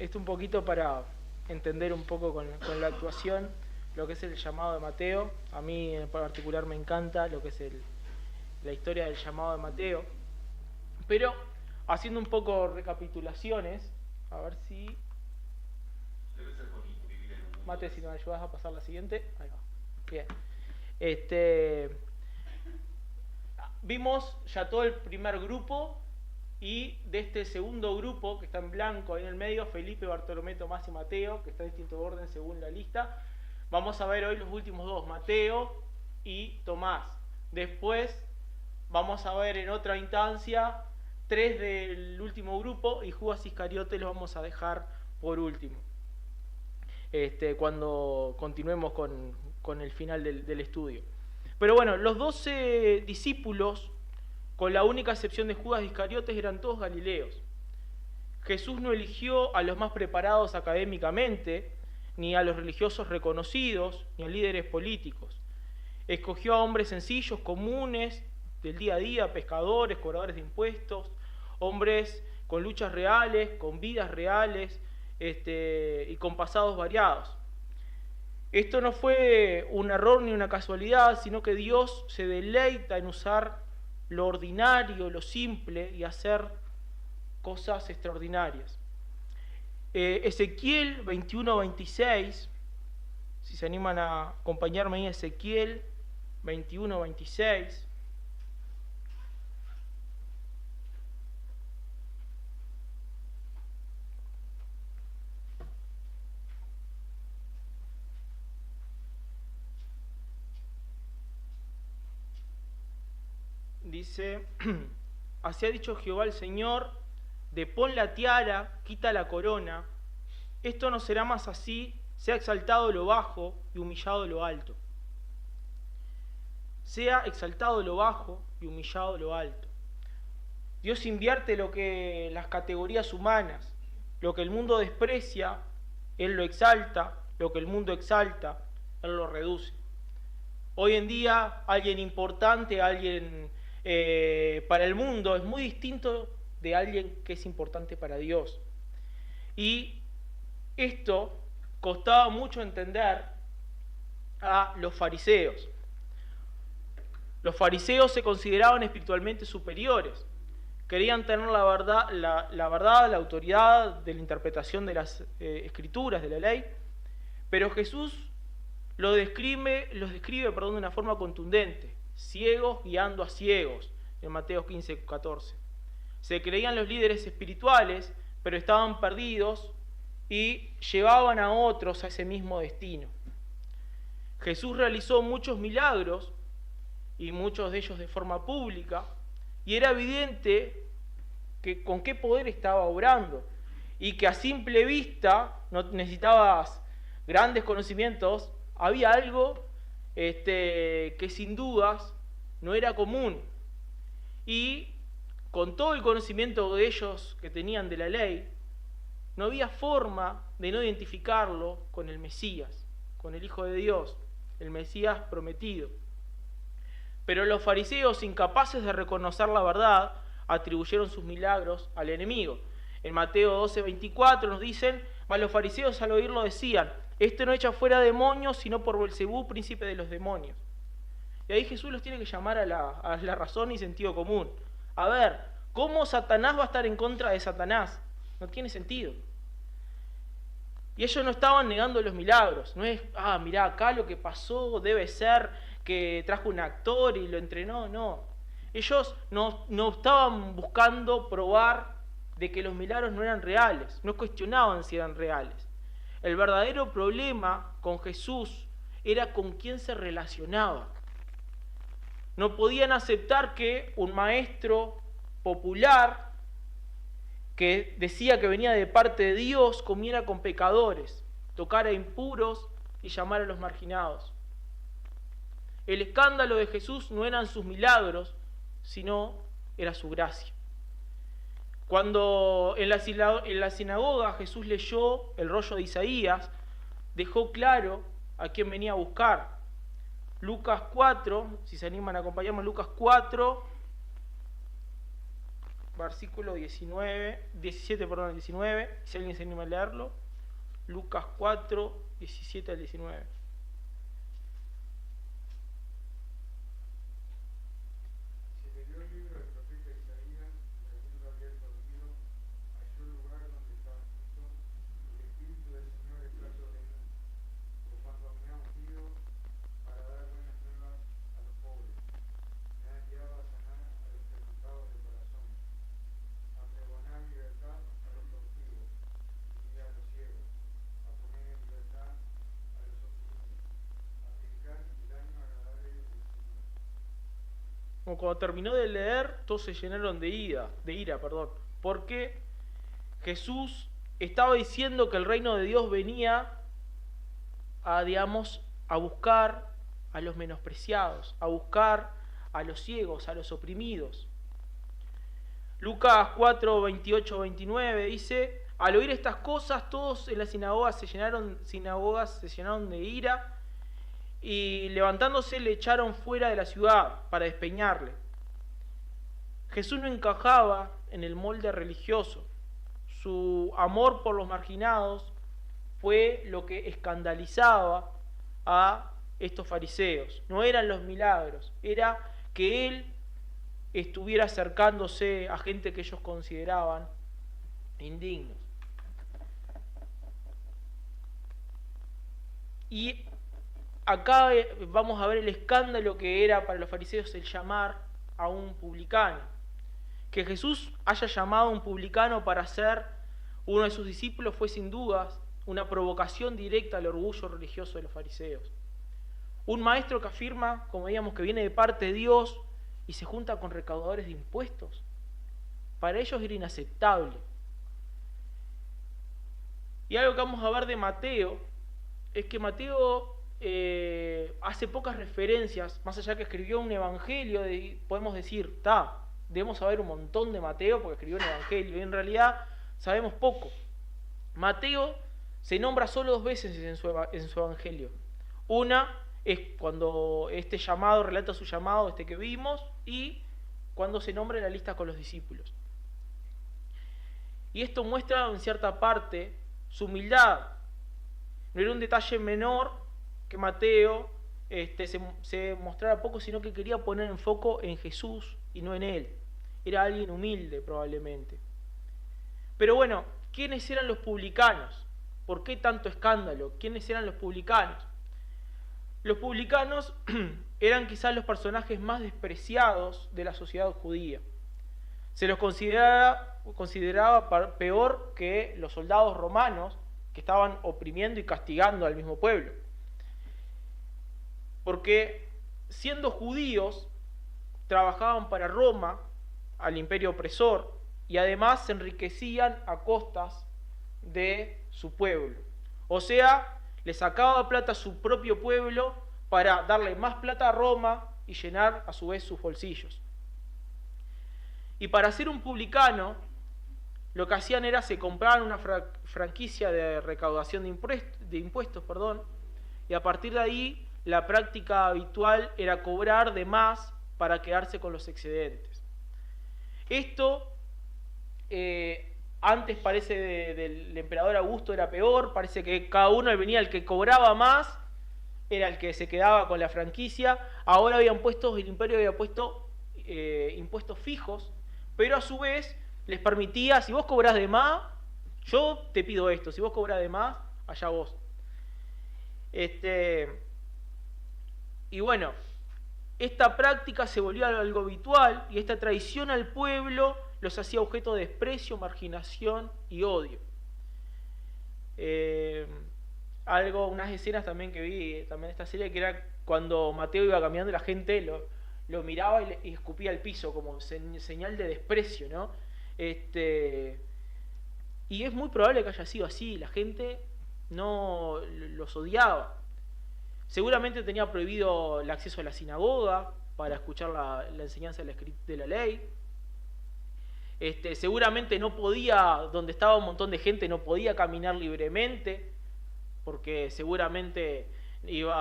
esto un poquito para entender un poco con la actuación lo que es el llamado de Mateo. A mí en particular me encanta lo que es la historia del llamado de Mateo. Pero haciendo un poco recapitulaciones, a ver si... Debe ser bonito vivir en un mundo. Mate, si me ayudas a pasar la siguiente. Ahí va. Bien. Vimos ya todo el primer grupo, y de este segundo grupo que está en blanco ahí en el medio, Felipe, Bartolomé, Tomás y Mateo, que está en distinto orden según la lista, vamos a ver hoy los últimos dos, Mateo y Tomás. Después vamos a ver en otra instancia tres del último grupo, y Judas Iscariote los vamos a dejar por último, cuando continuemos con el final del estudio. Pero bueno, los 12 discípulos, con la única excepción de Judas Iscariotes, eran todos galileos. Jesús no eligió a los más preparados académicamente, ni a los religiosos reconocidos, ni a líderes políticos. Escogió a hombres sencillos, comunes, del día a día, pescadores, cobradores de impuestos, hombres con luchas reales, con vidas reales, y con pasados variados. Esto no fue un error ni una casualidad, sino que Dios se deleita en usar lo ordinario, lo simple, y hacer cosas extraordinarias. Ezequiel 21:26, si se animan a acompañarme ahí, Ezequiel 21:26. Dice, así ha dicho Jehová el Señor, depón la tiara, quita la corona, esto no será más así, sea exaltado lo bajo y humillado lo alto. Sea exaltado lo bajo y humillado lo alto. Dios invierte lo que las categorías humanas, lo que el mundo desprecia, Él lo exalta, lo que el mundo exalta, Él lo reduce. Hoy en día, alguien importante, alguien para el mundo, es muy distinto de alguien que es importante para Dios. Y esto costaba mucho entender a los fariseos. Los fariseos se consideraban espiritualmente superiores. Querían tener la verdad, la autoridad de la interpretación de las escrituras, de la ley, pero Jesús los describe de una forma contundente: ciegos guiando a ciegos, en Mateo 15:14. Se creían los líderes espirituales, pero estaban perdidos y llevaban a otros a ese mismo destino. Jesús realizó muchos milagros, y muchos de ellos de forma pública, y era evidente que con qué poder estaba obrando, y que a simple vista no necesitabas grandes conocimientos, había algo que sin dudas no era común. Y con todo el conocimiento de ellos que tenían de la ley, no había forma de no identificarlo con el Mesías, con el Hijo de Dios, el Mesías prometido. Pero los fariseos, incapaces de reconocer la verdad, atribuyeron sus milagros al enemigo. En Mateo 12:24 nos dicen, mas los fariseos al oírlo decían, este no echa fuera demonios, sino por Belcebú, príncipe de los demonios. Y ahí Jesús los tiene que llamar a la razón y sentido común. A ver, ¿cómo Satanás va a estar en contra de Satanás? No tiene sentido. Y ellos no estaban negando los milagros. No es, mirá, acá lo que pasó debe ser que trajo un actor y lo entrenó. No. Ellos no estaban buscando probar de que los milagros no eran reales. No cuestionaban si eran reales. El verdadero problema con Jesús era con quién se relacionaba. No podían aceptar que un maestro popular que decía que venía de parte de Dios comiera con pecadores, tocara a impuros y llamara a los marginados. El escándalo de Jesús no eran sus milagros, sino era su gracia. Cuando en la sinagoga Jesús leyó el rollo de Isaías, dejó claro a quién venía a buscar. Lucas 4, si se animan a acompañarme, Lucas 4, versículo 17, perdón, 19, si alguien se anima a leerlo. Lucas 4, 17 al 19. Cuando terminó de leer, todos se llenaron de ira, porque Jesús estaba diciendo que el reino de Dios venía a buscar a los menospreciados, a buscar a los ciegos, a los oprimidos. Lucas 4, 28, 29 dice: al oír estas cosas, todos en las sinagogas se llenaron de ira, y levantándose le echaron fuera de la ciudad para despeñarle. Jesús no encajaba en el molde religioso. Su amor por los marginados fue lo que escandalizaba a estos fariseos. No eran los milagros, era que él estuviera acercándose a gente que ellos consideraban indignos. Y acá vamos a ver el escándalo que era para los fariseos el llamar a un publicano. Que Jesús haya llamado a un publicano para ser uno de sus discípulos fue sin dudas una provocación directa al orgullo religioso de los fariseos. Un maestro que afirma, como veíamos, que viene de parte de Dios y se junta con recaudadores de impuestos. Para ellos era inaceptable. Y algo que vamos a ver de Mateo es que Mateo hace pocas referencias, más allá que escribió un evangelio, podemos decir, debemos saber un montón de Mateo porque escribió un evangelio, y en realidad sabemos poco. Mateo se nombra solo 2 veces en su evangelio. Una es cuando este llamado, relata su llamado, que vimos, y cuando se nombra en la lista con los discípulos. Y esto muestra en cierta parte su humildad. No era un detalle menor que Mateo se mostrara poco, sino que quería poner en foco en Jesús y no en él. Era alguien humilde probablemente. Pero bueno, ¿quiénes eran los publicanos? ¿Por qué tanto escándalo? ¿Quiénes eran los publicanos? Los publicanos eran quizás los personajes más despreciados de la sociedad judía. Se los consideraba peor que los soldados romanos que estaban oprimiendo y castigando al mismo pueblo. Porque siendo judíos, trabajaban para Roma, al imperio opresor, y además se enriquecían a costas de su pueblo. O sea, le sacaba plata a su propio pueblo para darle más plata a Roma y llenar a su vez sus bolsillos. Y para ser un publicano, lo que hacían era se compraban una franquicia de recaudación de impuestos, y a partir de ahí la práctica habitual era cobrar de más para quedarse con los excedentes. Esto antes parece del emperador Augusto era peor, parece que cada uno venía, el que cobraba más era el que se quedaba con la franquicia. Ahora el imperio había puesto impuestos fijos, pero a su vez les permitía, si vos cobrás de más, yo te pido esto, si vos cobrás de más, allá vos. Y bueno, esta práctica se volvió algo habitual y esta traición al pueblo los hacía objeto de desprecio, marginación y odio. Unas escenas también que vi también de esta serie, que era cuando Mateo iba caminando y la gente lo miraba y escupía al piso como señal de desprecio, ¿no? Y es muy probable que haya sido así, la gente no los odiaba. Seguramente tenía prohibido el acceso a la sinagoga para escuchar la enseñanza de la ley. Seguramente no podía, donde estaba un montón de gente, no podía caminar libremente, porque seguramente le iban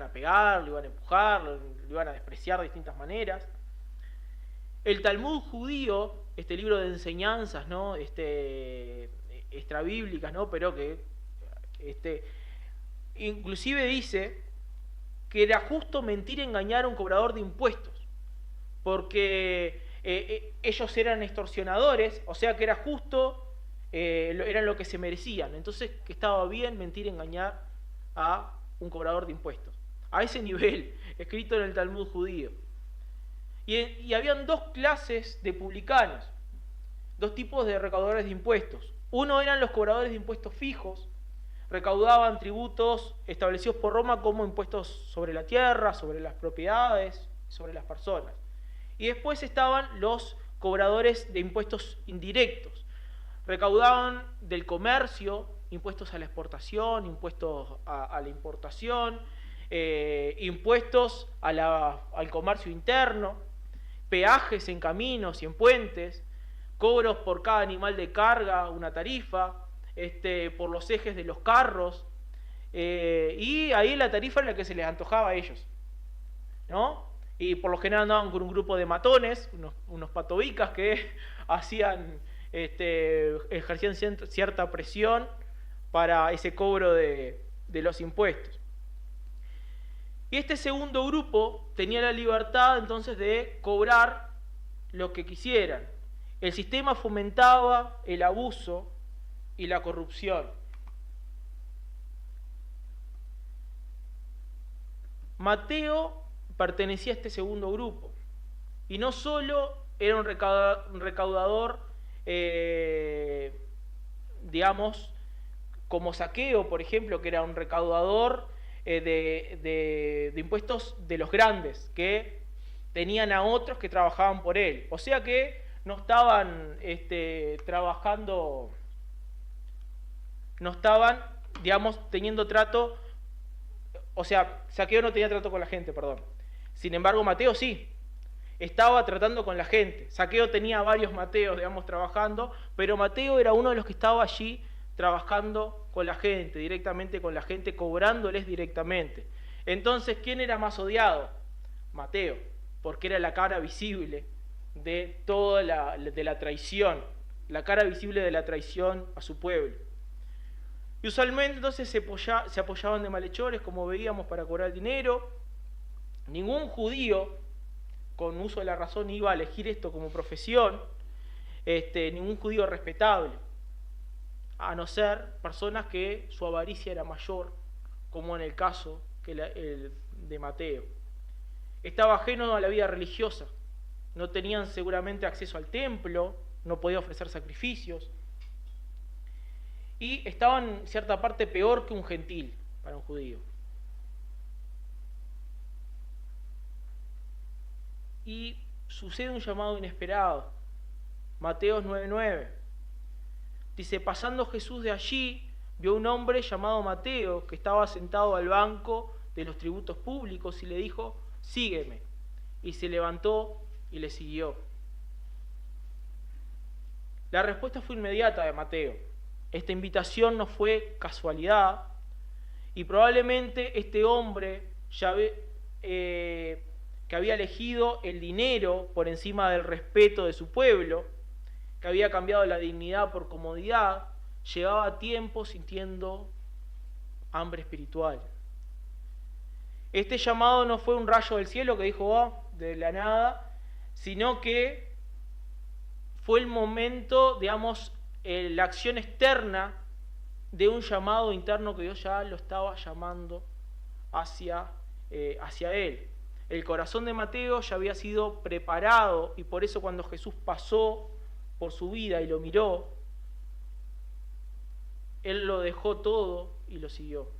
a pegar, lo iban a empujar, lo iban a despreciar de distintas maneras. El Talmud judío, este libro de enseñanzas, ¿no? Extrabíblicas, ¿no? Pero que inclusive dice que era justo mentir y engañar a un cobrador de impuestos, porque ellos eran extorsionadores, o sea que era justo, eran lo que se merecían. Entonces que estaba bien mentir y engañar a un cobrador de impuestos. A ese nivel, escrito en el Talmud judío. Y habían dos clases de publicanos, dos tipos de recaudadores de impuestos. Uno eran los cobradores de impuestos fijos, recaudaban tributos establecidos por Roma como impuestos sobre la tierra, sobre las propiedades, sobre las personas. Y después estaban los cobradores de impuestos indirectos. Recaudaban del comercio, impuestos a la exportación, impuestos a la importación, impuestos al comercio interno, peajes en caminos y en puentes, cobros por cada animal de carga, una tarifa, por los ejes de los carros, y ahí la tarifa era la que se les antojaba a ellos, ¿no? Y por lo general andaban con un grupo de matones, unos patobicas que ejercían cierta presión para ese cobro de los impuestos. Y este segundo grupo tenía la libertad entonces de cobrar lo que quisieran. El sistema fomentaba el abuso y la corrupción. Mateo pertenecía a este segundo grupo. Y no solo era un recaudador, digamos, como Zaqueo, por ejemplo, que era un recaudador de impuestos de los grandes, que tenían a otros que trabajaban por él. O sea que no estaban trabajando, no estaban, digamos, teniendo trato, o sea, Zaqueo no tenía trato con la gente, perdón. Sin embargo, Mateo sí, estaba tratando con la gente. Zaqueo tenía varios Mateos, digamos, trabajando, pero Mateo era uno de los que estaba allí trabajando con la gente, directamente con la gente, cobrándoles directamente. Entonces, ¿quién era más odiado? Mateo, porque era la cara visible de toda la traición, la cara visible de la traición a su pueblo. Y usualmente entonces se apoyaban de malhechores, como veíamos, para cobrar dinero. Ningún judío con uso de la razón iba a elegir esto como profesión, ningún judío respetable, a no ser personas que su avaricia era mayor, como en el caso el de Mateo. Estaba ajeno a la vida religiosa, no tenían seguramente acceso al templo, no podía ofrecer sacrificios, y estaban en cierta parte peor que un gentil para un judío. Y sucede un llamado inesperado. Mateo 9:9. Dice, pasando Jesús de allí, vio un hombre llamado Mateo, que estaba sentado al banco de los tributos públicos, y le dijo, sígueme. Y se levantó y le siguió. La respuesta fue inmediata de Mateo. Esta invitación no fue casualidad, y probablemente este hombre que había elegido el dinero por encima del respeto de su pueblo, que había cambiado la dignidad por comodidad, llevaba tiempo sintiendo hambre espiritual. Este llamado no fue un rayo del cielo que dijo de la nada, sino que fue el momento, digamos, la acción externa de un llamado interno que Dios ya lo estaba llamando hacia él. El corazón de Mateo ya había sido preparado, y por eso cuando Jesús pasó por su vida y lo miró, él lo dejó todo y lo siguió.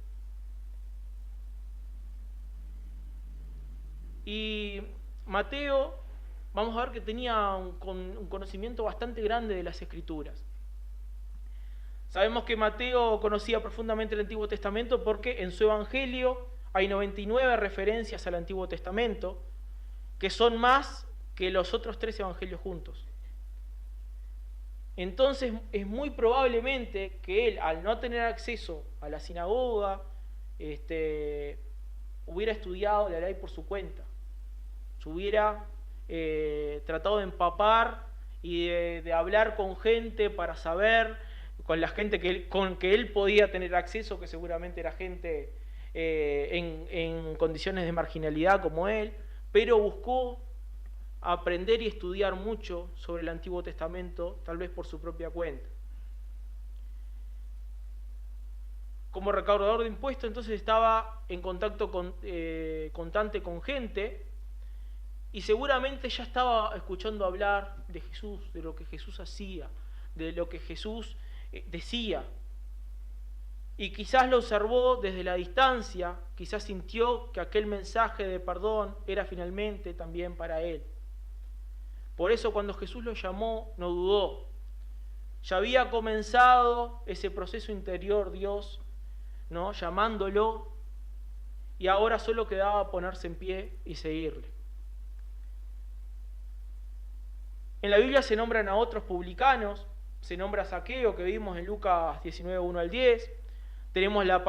Y Mateo, vamos a ver que tenía un conocimiento bastante grande de las Escrituras. Sabemos que Mateo conocía profundamente el Antiguo Testamento porque en su Evangelio hay 99 referencias al Antiguo Testamento, que son más que los otros 3 evangelios juntos. Entonces es muy probablemente que él, al no tener acceso a la sinagoga, hubiera estudiado la ley por su cuenta, se hubiera tratado de empapar y de hablar con gente para saber, con la gente con que él podía tener acceso, que seguramente era gente en condiciones de marginalidad como él, pero buscó aprender y estudiar mucho sobre el Antiguo Testamento, tal vez por su propia cuenta. Como recaudador de impuestos, entonces estaba en contacto constante con gente y seguramente ya estaba escuchando hablar de Jesús, de lo que Jesús hacía, de lo que Jesús decía. Y quizás lo observó desde la distancia, quizás sintió que aquel mensaje de perdón era finalmente también para él. Por eso cuando Jesús lo llamó, no dudó. Ya había comenzado ese proceso interior Dios, ¿no?, llamándolo, y ahora solo quedaba ponerse en pie y seguirle. En la Biblia se nombran a otros publicanos, se nombra a Zaqueo, que vimos en Lucas 19, 1 al 10, tenemos la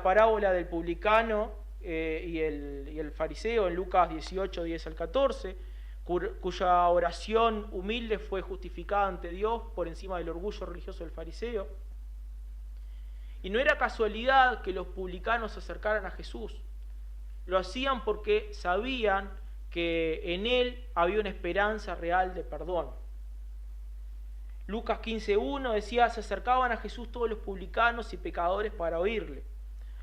parábola del publicano y el fariseo en Lucas 18, 10 al 14, cuya oración humilde fue justificada ante Dios por encima del orgullo religioso del fariseo. Y no era casualidad que los publicanos se acercaran a Jesús. Lo hacían porque sabían que en él había una esperanza real de perdón. Lucas 15:1 decía, se acercaban a Jesús todos los publicanos y pecadores para oírle.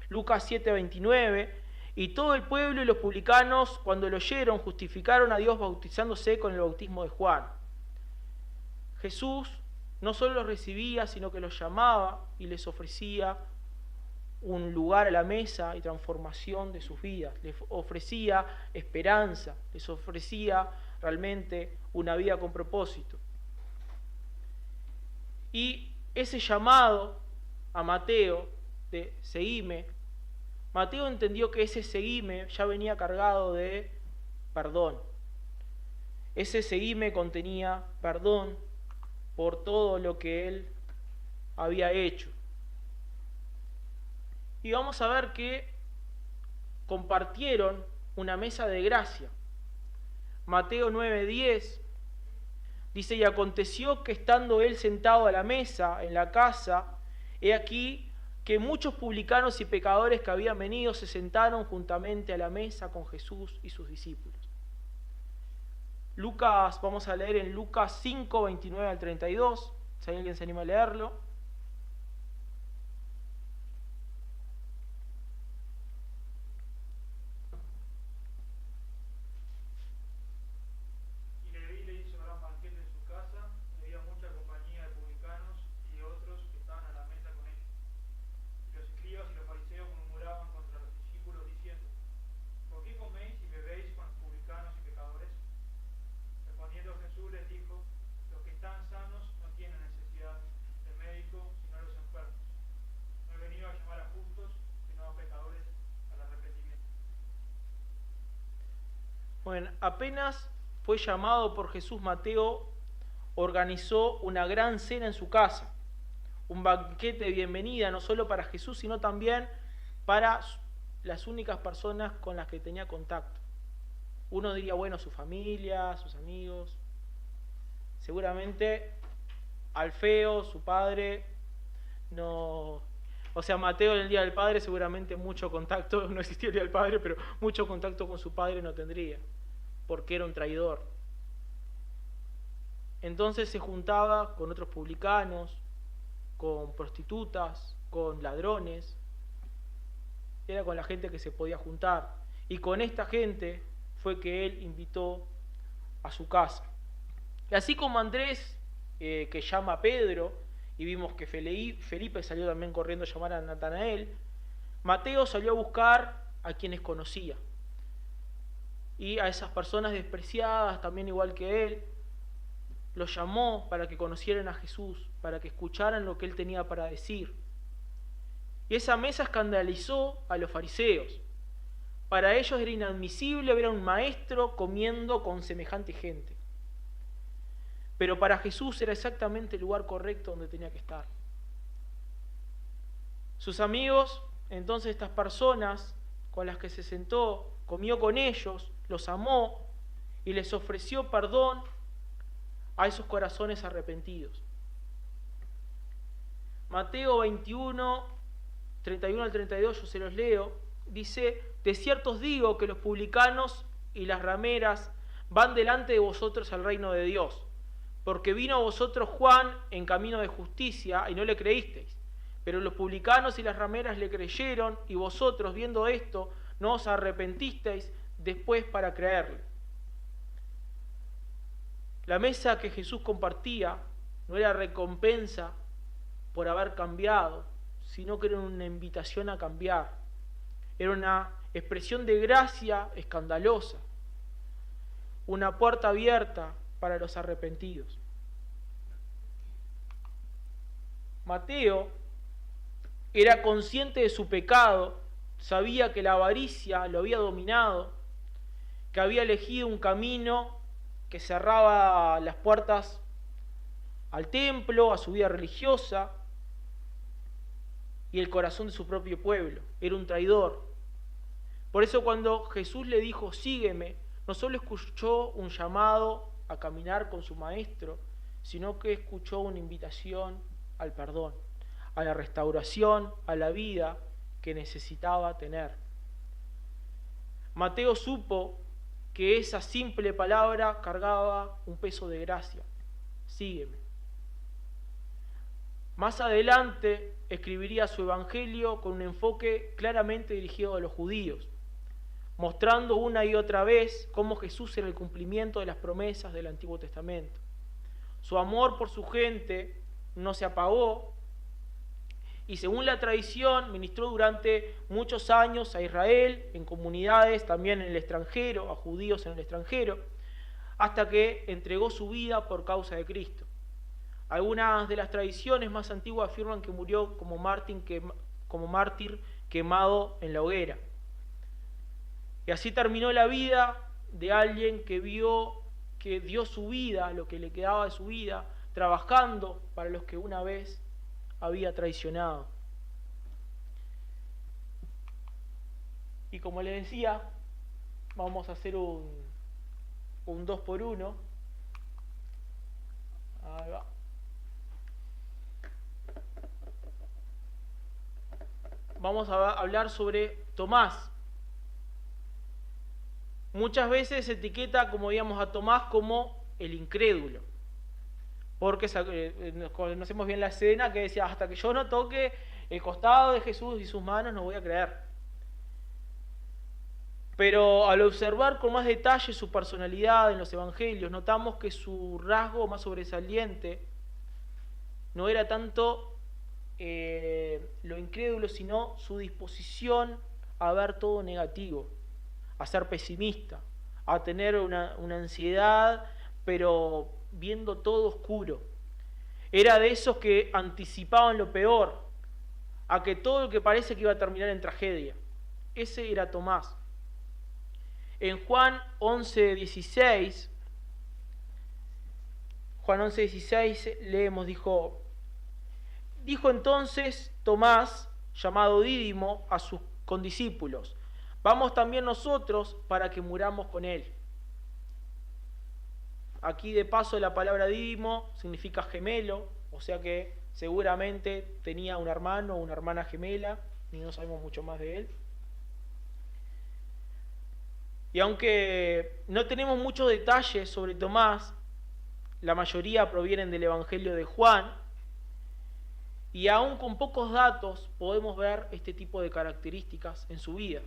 Lucas 7:29, y todo el pueblo y los publicanos, cuando lo oyeron, justificaron a Dios bautizándose con el bautismo de Juan. Jesús no solo los recibía, sino que los llamaba y les ofrecía un lugar a la mesa y transformación de sus vidas. Les ofrecía esperanza, les ofrecía realmente una vida con propósito. Y ese llamado a Mateo de seguime, Mateo entendió que ese seguime ya venía cargado de perdón. Ese seguime contenía perdón por todo lo que él había hecho. Y vamos a ver que compartieron una mesa de gracia. Mateo 9:10 dice, y aconteció que estando él sentado a la mesa en la casa, he aquí que muchos publicanos y pecadores que habían venido se sentaron juntamente a la mesa con Jesús y sus discípulos. Vamos a leer en Lucas 5, 29 al 32, si alguien se anima a leerlo. Bueno, apenas fue llamado por Jesús, Mateo organizó una gran cena en su casa, un banquete de bienvenida no solo para Jesús, sino también para las únicas personas con las que tenía contacto. Uno diría, bueno, su familia, sus amigos. Seguramente Alfeo, su padre, no... O sea, Mateo en el Día del Padre seguramente mucho contacto, no existía el Día del Padre, pero mucho contacto con su padre no tendría, porque era un traidor. Entonces se juntaba con otros publicanos, con prostitutas, con ladrones. Era con la gente que se podía juntar. Y con esta gente fue que él invitó a su casa. Y así como Andrés, que llama a Pedro, y vimos que Felipe salió también corriendo a llamar a Natanael, Mateo salió a buscar a quienes conocía. Y a esas personas despreciadas, también igual que él, los llamó para que conocieran a Jesús, para que escucharan lo que él tenía para decir. Y esa mesa escandalizó a los fariseos. Para ellos era inadmisible ver a un maestro comiendo con semejante gente. Pero para Jesús era exactamente el lugar correcto donde tenía que estar. Sus amigos, entonces estas personas con las que se sentó, comió con ellos, los amó y les ofreció perdón a esos corazones arrepentidos. Mateo 21, 31 al 32, yo se los leo, dice: de cierto os digo que los publicanos y las rameras van delante de vosotros al reino de Dios, porque vino a vosotros Juan en camino de justicia y no le creísteis, pero los publicanos y las rameras le creyeron, y vosotros, viendo esto, no os arrepentisteis después para creerle. La mesa que Jesús compartía no era recompensa por haber cambiado, sino que era una invitación a cambiar. Era una expresión de gracia escandalosa, una puerta abierta para los arrepentidos. Mateo era consciente de su pecado, sabía que la avaricia lo había dominado, que había elegido un camino que cerraba las puertas al templo, a su vida religiosa y el corazón de su propio pueblo. Era un traidor. Por eso cuando Jesús le dijo, sígueme, no solo escuchó un llamado a caminar con su maestro, sino que escuchó una invitación al perdón, a la restauración, a la vida que necesitaba tener. Mateo supo que esa simple palabra cargaba un peso de gracia. Sígueme. Más adelante escribiría su evangelio con un enfoque claramente dirigido a los judíos, mostrando una y otra vez cómo Jesús era el cumplimiento de las promesas del Antiguo Testamento. Su amor por su gente no se apagó, y según la tradición ministró durante muchos años a Israel, en comunidades, también en el extranjero, a judíos en el extranjero, hasta que entregó su vida por causa de Cristo. Algunas de las tradiciones más antiguas afirman que murió como mártir quemado en la hoguera. Y así terminó la vida de alguien que dio su vida, lo que le quedaba de su vida, trabajando para los que una vez había traicionado. Y como les decía, vamos a hacer un 2x1. Ahí va. Vamos a hablar sobre Tomás. Muchas veces se etiqueta, como digamos, a Tomás como el incrédulo, porque conocemos bien la escena que decía, hasta que yo no toque el costado de Jesús y sus manos no voy a creer. Pero al observar con más detalle su personalidad en los evangelios, notamos que su rasgo más sobresaliente no era tanto lo incrédulo, sino su disposición a ver todo negativo, a ser pesimista, a tener una ansiedad, pero viendo todo oscuro. Era de esos que anticipaban lo peor, a que todo lo que parece que iba a terminar en tragedia. Ese era Tomás. En Juan 11:16 leemos, dijo entonces Tomás, llamado Dídimo, a sus condiscípulos, vamos también nosotros para que muramos con él. Aquí de paso la palabra Dídimo significa gemelo, o sea que seguramente tenía un hermano o una hermana gemela, y no sabemos mucho más de él. Y aunque no tenemos muchos detalles sobre Tomás, la mayoría provienen del Evangelio de Juan, y aún con pocos datos podemos ver este tipo de características en su vida.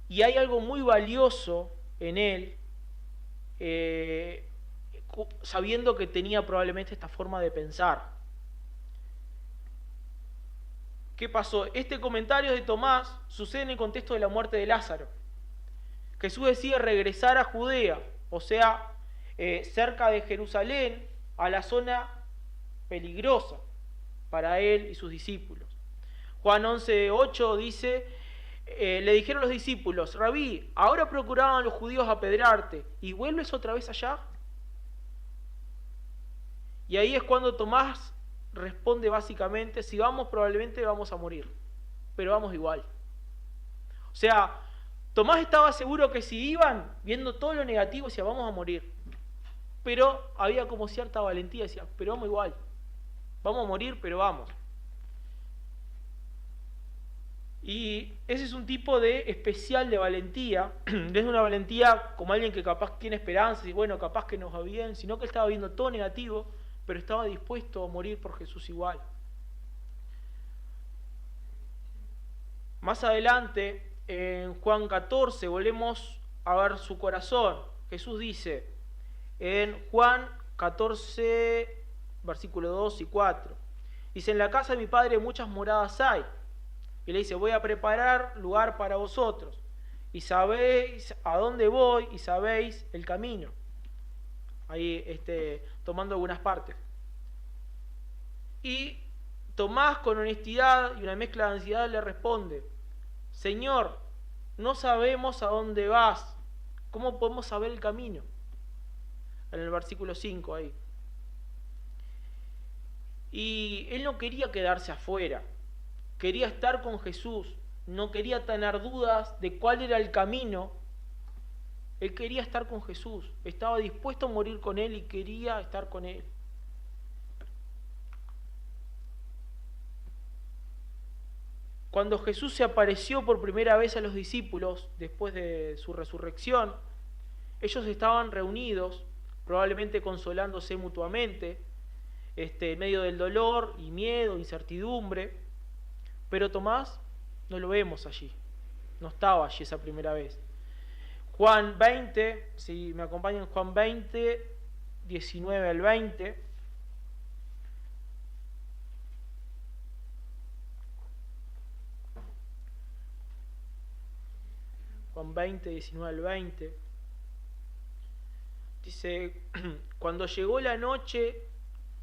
Y hay algo muy valioso en él, sabiendo que tenía probablemente esta forma de pensar. ¿Qué pasó? Este comentario de Tomás sucede en el contexto de la muerte de Lázaro. Jesús decide regresar a Judea, o sea, cerca de Jerusalén, a la zona peligrosa para él y sus discípulos. Juan 11:8 dice, le dijeron los discípulos, Rabí, ahora procuraban los judíos apedrearte, ¿y vuelves otra vez allá? Y ahí es cuando Tomás responde básicamente, si vamos probablemente vamos a morir, pero vamos igual. O sea, Tomás estaba seguro que si iban, viendo todo lo negativo, decía, vamos a morir. Pero había como cierta valentía, decía, pero vamos igual. Vamos a morir, pero vamos. Y ese es un tipo de especial de valentía. No es una valentía como alguien que capaz tiene esperanzas y bueno, capaz que nos va bien, sino que él estaba viendo todo negativo, pero estaba dispuesto a morir por Jesús igual. Más adelante, en Juan 14, volvemos a ver su corazón. Jesús dice en Juan 14, versículos 2 y 4, dice, en la casa de mi Padre muchas moradas hay. Y le dice, voy a preparar lugar para vosotros. Y sabéis a dónde voy y sabéis el camino. Ahí tomando algunas partes. Y Tomás con honestidad y una mezcla de ansiedad le responde, Señor, no sabemos a dónde vas. ¿Cómo podemos saber el camino? En el versículo 5 ahí. Y él no quería quedarse afuera. Quería estar con Jesús, no quería tener dudas de cuál era el camino. Él quería estar con Jesús, estaba dispuesto a morir con Él y quería estar con Él. Cuando Jesús se apareció por primera vez a los discípulos después de su resurrección, ellos estaban reunidos, probablemente consolándose mutuamente, en medio del dolor y miedo, incertidumbre. Pero Tomás no lo vemos allí, no estaba allí esa primera vez. Juan 20, si me acompañan, Juan 20, 19 al 20. Juan 20, 19 al 20. Dice, cuando llegó la noche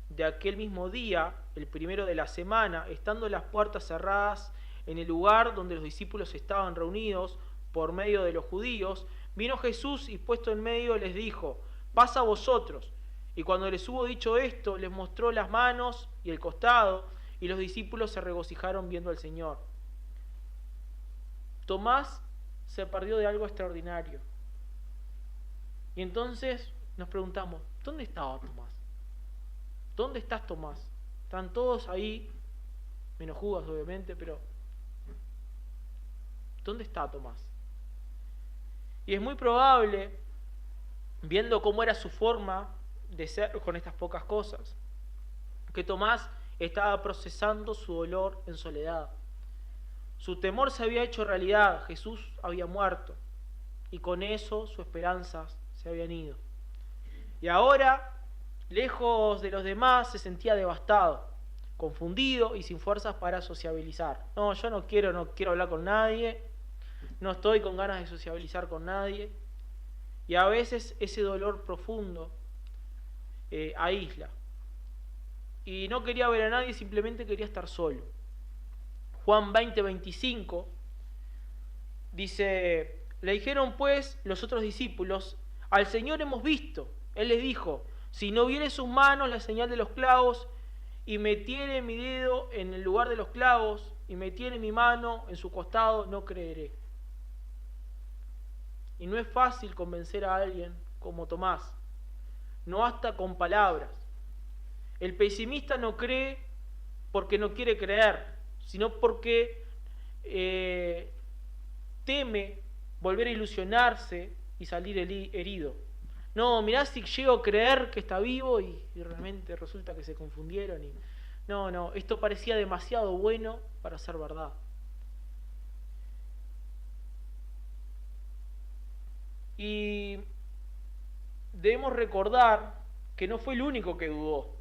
de aquel mismo día, el primero de la semana, estando las puertas cerradas en el lugar donde los discípulos estaban reunidos por medio de los judíos, vino Jesús y puesto en medio les dijo, pasa a vosotros. Y cuando les hubo dicho esto, les mostró las manos y el costado, y los discípulos se regocijaron viendo al Señor. Tomás se perdió de algo extraordinario. Y entonces nos preguntamos, ¿dónde estaba Tomás? ¿Dónde estás, Tomás? Están todos ahí, menos Judas obviamente, pero ¿dónde está Tomás? Y es muy probable, viendo cómo era su forma de ser con estas pocas cosas, que Tomás estaba procesando su dolor en soledad. Su temor se había hecho realidad, Jesús había muerto, y con eso sus esperanzas se habían ido. Y ahora, lejos de los demás, se sentía devastado, confundido y sin fuerzas para sociabilizar. No, yo no quiero hablar con nadie, no estoy con ganas de sociabilizar con nadie. Y a veces ese dolor profundo aísla. Y no quería ver a nadie, simplemente quería estar solo. Juan 20, 25 dice, le dijeron pues los otros discípulos, al Señor hemos visto. Él les dijo, si no viere sus manos la señal de los clavos, y metiere mi dedo en el lugar de los clavos, y metiere mi mano en su costado, no creeré. Y no es fácil convencer a alguien como Tomás, no basta con palabras. El pesimista no cree porque no quiere creer, sino porque teme volver a ilusionarse y salir herido. No, mirá si llego a creer que está vivo y realmente resulta que se confundieron. No, esto parecía demasiado bueno para ser verdad. Y debemos recordar que no fue el único que dudó.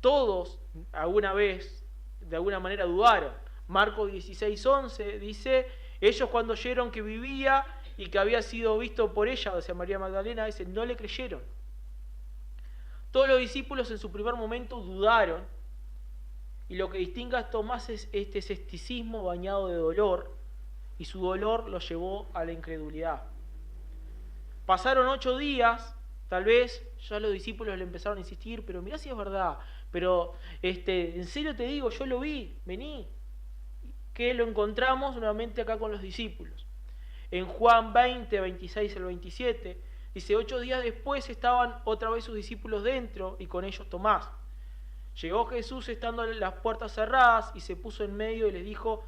Todos alguna vez, de alguna manera, dudaron. Marcos 16:11 dice, ellos cuando oyeron que vivía y que había sido visto por ella, o sea, María Magdalena, dice, no le creyeron. Todos los discípulos en su primer momento dudaron, y lo que distingue a Tomás es este escepticismo bañado de dolor, y su dolor lo llevó a la incredulidad. Pasaron 8 días, tal vez ya los discípulos le empezaron a insistir, pero mirá si es verdad, pero en serio te digo, yo lo vi, vení. Que lo encontramos nuevamente acá con los discípulos. En Juan 20, 26 al 27, dice, 8 días después estaban otra vez sus discípulos dentro y con ellos Tomás. Llegó Jesús estando las puertas cerradas y se puso en medio y les dijo,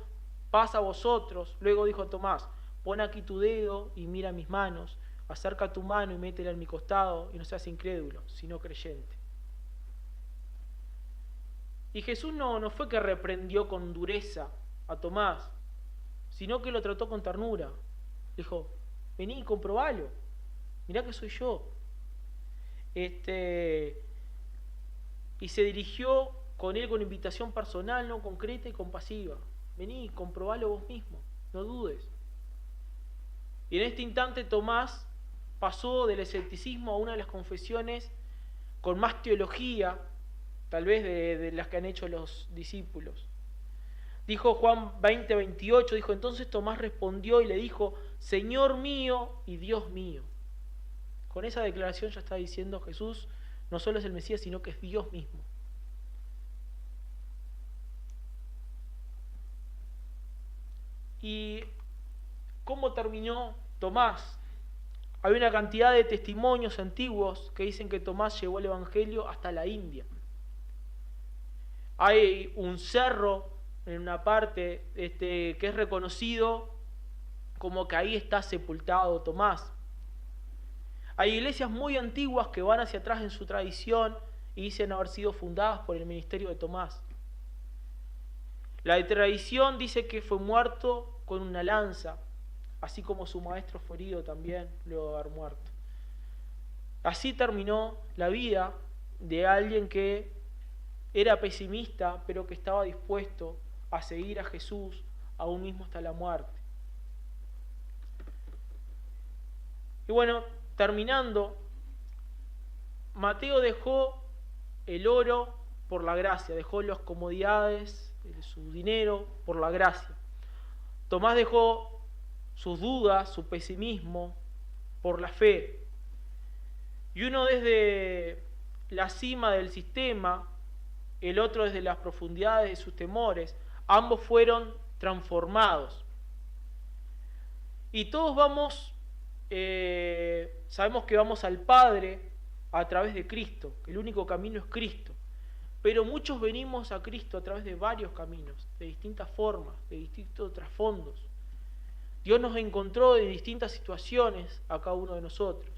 paz a vosotros. Luego dijo a Tomás, pon aquí tu dedo y mira mis manos, acerca tu mano y métela en mi costado y no seas incrédulo, sino creyente. Y Jesús no fue que reprendió con dureza a Tomás, sino que lo trató con ternura. Le dijo, vení y comprobalo, mirá que soy yo. Y se dirigió con él con invitación personal, no concreta y compasiva. Vení, comprobalo vos mismo, no dudes. Y en este instante Tomás pasó del escepticismo a una de las confesiones con más teología, tal vez de las que han hecho los discípulos. Dijo Juan 20, 28, dijo, entonces Tomás respondió y le dijo, Señor mío y Dios mío. Con esa declaración ya está diciendo Jesús no solo es el Mesías, sino que es Dios mismo. ¿Y cómo terminó Tomás? Hay una cantidad de testimonios antiguos que dicen que Tomás llevó el Evangelio hasta la India. Hay un cerro en una parte que es reconocido como que ahí está sepultado Tomás. Hay iglesias muy antiguas que van hacia atrás en su tradición y dicen haber sido fundadas por el ministerio de Tomás. La tradición dice que fue muerto con una lanza, así como su maestro fue herido también luego de haber muerto. Así terminó la vida de alguien que era pesimista, pero que estaba dispuesto a seguir a Jesús aún mismo hasta la muerte. Y bueno, terminando, Mateo dejó el oro por la gracia, dejó las comodidades, su dinero por la gracia. Tomás dejó sus dudas, su pesimismo por la fe. Y uno desde la cima del sistema, el otro desde las profundidades de sus temores, ambos fueron transformados. Y todos sabemos que vamos al Padre a través de Cristo, que el único camino es Cristo. Pero muchos venimos a Cristo a través de varios caminos, de distintas formas, de distintos trasfondos. Dios nos encontró en distintas situaciones a cada uno de nosotros.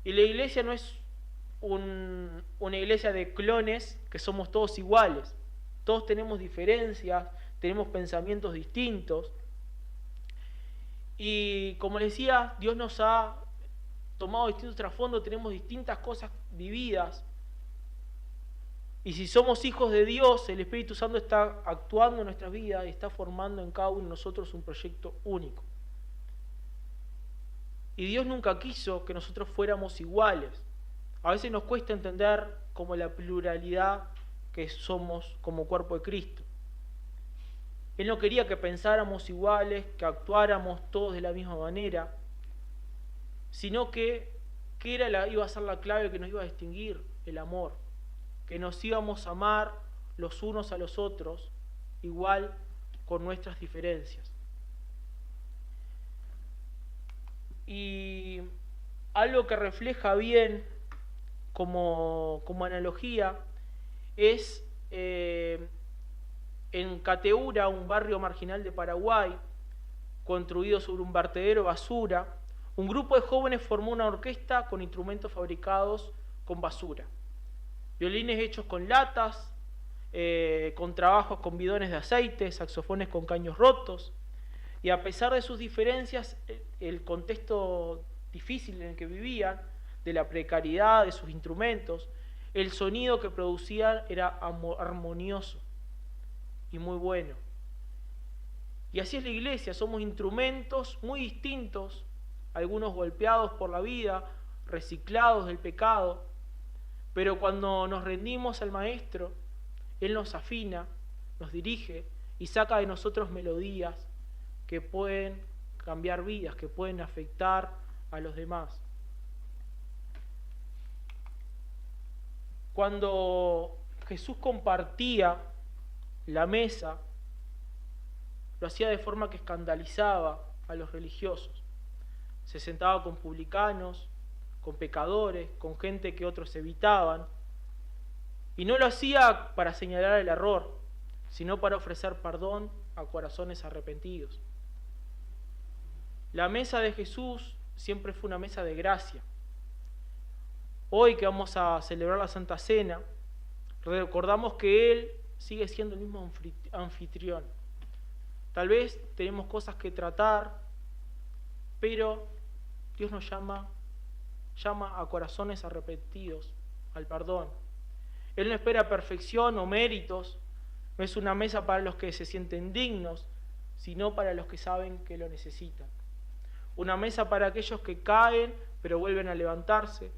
Y la iglesia no es una iglesia de clones que somos todos iguales. Todos tenemos diferencias, tenemos pensamientos distintos. Y como les decía, Dios nos ha tomado distintos trasfondos, tenemos distintas cosas vividas. Y si somos hijos de Dios, el Espíritu Santo está actuando en nuestras vidas y está formando en cada uno de nosotros un proyecto único. Y Dios nunca quiso que nosotros fuéramos iguales. A veces nos cuesta entender como la pluralidad que somos como cuerpo de Cristo. Él no quería que pensáramos iguales, que actuáramos todos de la misma manera, sino que iba a ser la clave que nos iba a distinguir, el amor. Que nos íbamos a amar los unos a los otros, igual con nuestras diferencias. Y algo que refleja bien como analogía es en Cateura, un barrio marginal de Paraguay, construido sobre un vertedero de basura, un grupo de jóvenes formó una orquesta con instrumentos fabricados con basura. Violines hechos con latas, con trabajos con bidones de aceite, saxofones con caños rotos. Y a pesar de sus diferencias, el contexto difícil en el que vivían, de la precariedad de sus instrumentos, el sonido que producían era armonioso y muy bueno. Y así es la iglesia, somos instrumentos muy distintos, algunos golpeados por la vida, reciclados del pecado, pero cuando nos rendimos al Maestro, Él nos afina, nos dirige y saca de nosotros melodías que pueden cambiar vidas, que pueden afectar a los demás. Cuando Jesús compartía la mesa, lo hacía de forma que escandalizaba a los religiosos. Se sentaba con publicanos, con pecadores, con gente que otros evitaban. Y no lo hacía para señalar el error, sino para ofrecer perdón a corazones arrepentidos. La mesa de Jesús siempre fue una mesa de gracia. Hoy que vamos a celebrar la Santa Cena, recordamos que Él sigue siendo el mismo anfitrión. Tal vez tenemos cosas que tratar, pero Dios nos llama a corazones arrepentidos, al perdón. Él no espera perfección o méritos, no es una mesa para los que se sienten dignos, sino para los que saben que lo necesitan. Una mesa para aquellos que caen, pero vuelven a levantarse.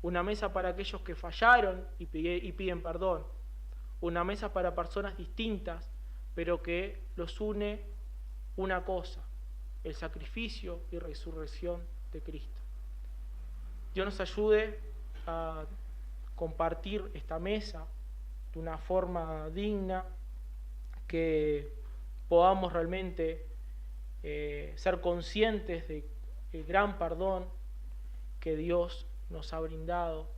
Una mesa para aquellos que fallaron y piden perdón. Una mesa para personas distintas, pero que los une una cosa, el sacrificio y resurrección de Cristo. Dios nos ayude a compartir esta mesa de una forma digna, que podamos realmente ser conscientes del gran perdón que Dios nos ha brindado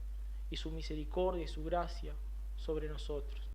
y su misericordia y su gracia sobre nosotros.